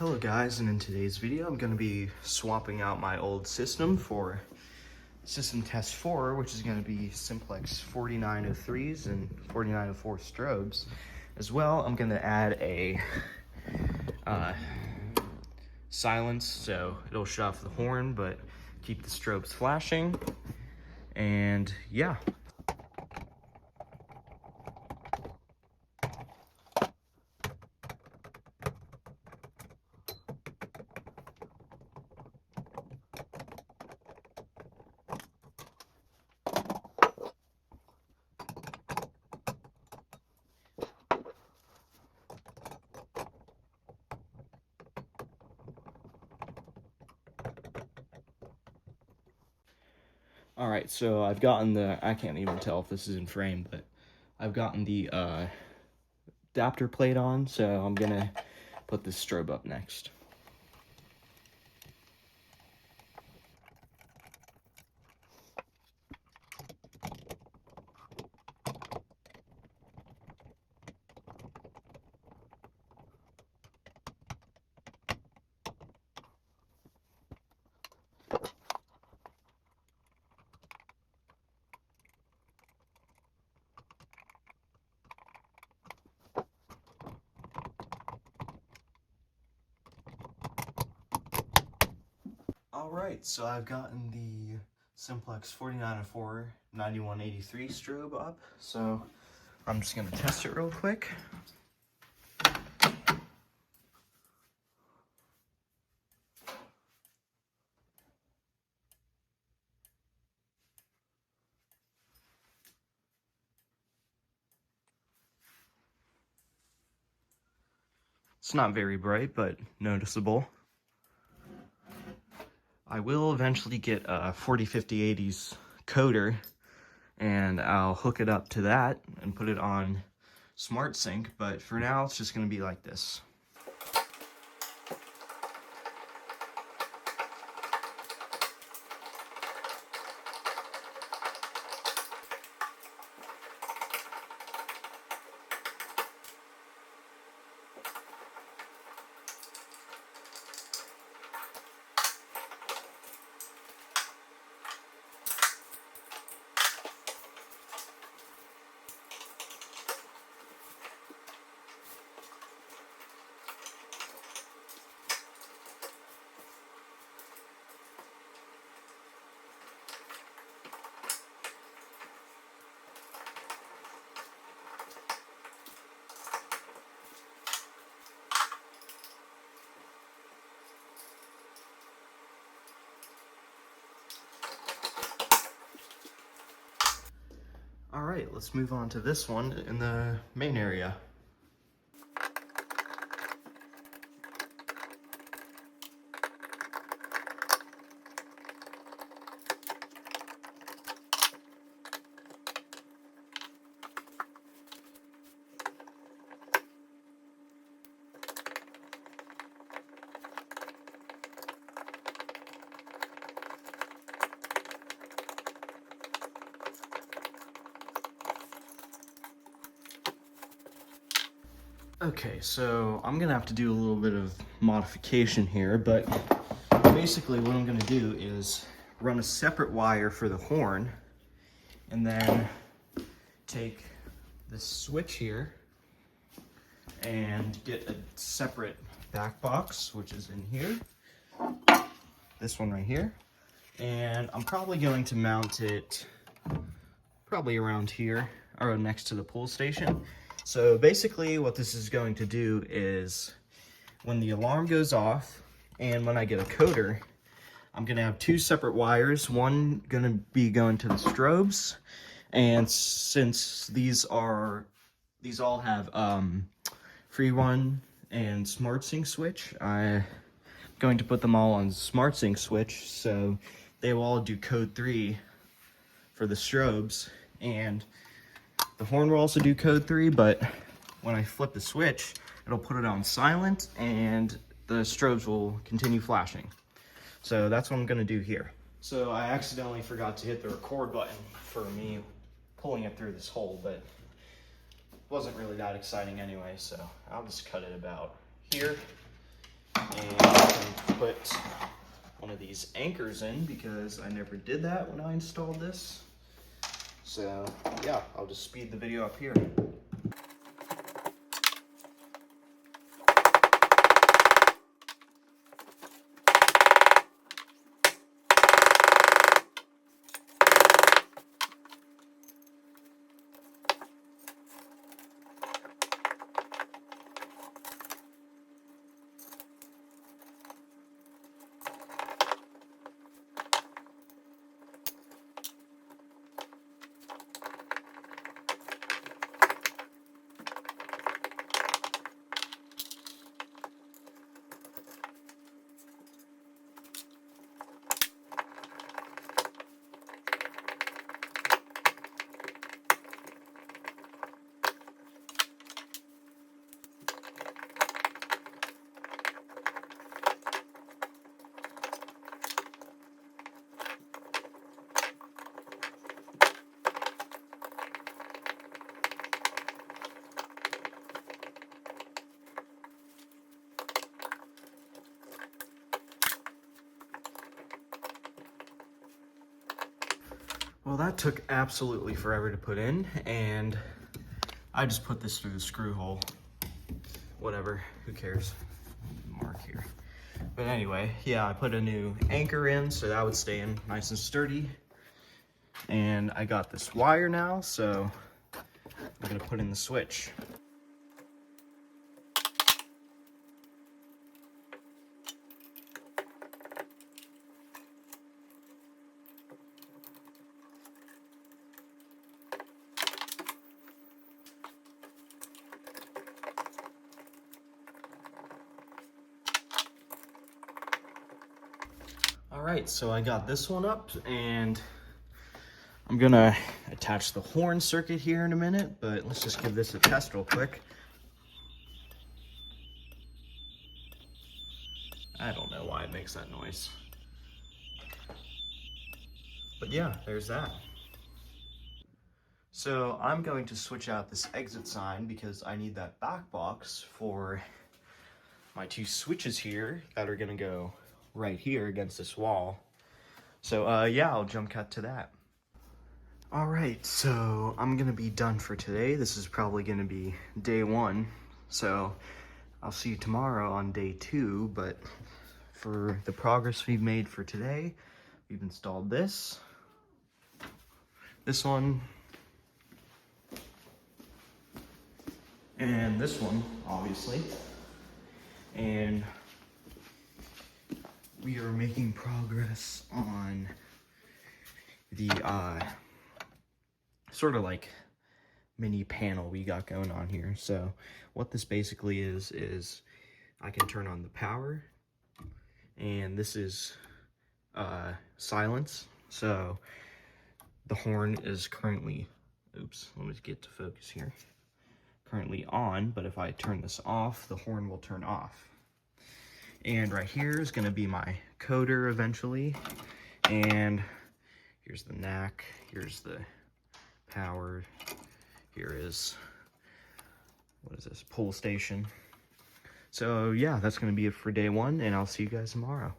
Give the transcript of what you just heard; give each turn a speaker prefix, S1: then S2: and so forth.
S1: Hello guys, and in today's video I'm going to be swapping out my old system for system test 4, which is going to be simplex 4903s and 4904 strobes. As well, I'm going to add a silence, so it'll shut off the horn but keep the strobes flashing. And yeah. Alright, so I've gotten I can't even tell if this is in frame, but I've gotten the adapter plate on, so I'm gonna put this strobe up next. Alright, so I've gotten the Simplex 4904 9183 strobe up, so I'm just going to test it real quick. It's not very bright, but noticeable. I will eventually get a 405080's coder, and I'll hook it up to that and put it on SmartSync, but for now it's just going to be like this. Alright, let's move on to this one in the main area. Okay, so I'm gonna have to do a little bit of modification here, but basically what I'm gonna do is run a separate wire for the horn, and then take this switch here and get a separate back box, which is in here, this one right here, and I'm probably going to mount it probably around here, or next to the pull station. So basically what this is going to do is when the alarm goes off and when I get a coder, I'm going to have two separate wires. One going to be going to the strobes, and since these all have free run and SmartSync switch, I'm going to put them all on SmartSync switch, so they will all do code 3 for the strobes, and the horn will also do code 3, but when I flip the switch, it'll put it on silent and the strobes will continue flashing. So that's what I'm gonna do here. So I accidentally forgot to hit the record button for me pulling it through this hole, but it wasn't really that exciting anyway, so I'll just cut it about here. put one of these anchors in because I never did that when I installed this. So yeah, I'll just speed the video up here. Well, that took absolutely forever to put in, and I just put this through the screw hole. Whatever, who cares? Mark here. But anyway, yeah, I put a new anchor in so that would stay in nice and sturdy. And I got this wire now, so I'm gonna put in the switch. All right, so I got this one up, and I'm gonna attach the horn circuit here in a minute, but let's just give this a test real quick. I don't know why it makes that noise. But yeah, there's that. So I'm going to switch out this exit sign because I need that back box for my two switches here that are gonna go right here against this wall. So yeah, I'll jump cut to that. All right, so I'm gonna be done for today. This is probably gonna be day one. So I'll see you tomorrow on day two, but for the progress we've made for today, we've installed this one, and this one, obviously. And we are making progress on the sort of like mini panel we got going on here. So what this basically is I can turn on the power, and this is silence. So the horn is currently, oops, let me get to focus here, currently on, but if I turn this off, the horn will turn off. And right here is going to be my coder eventually. And here's the NAC, here's the power, here is, what is this, pull station. So yeah, that's going to be it for day one, and I'll see you guys tomorrow.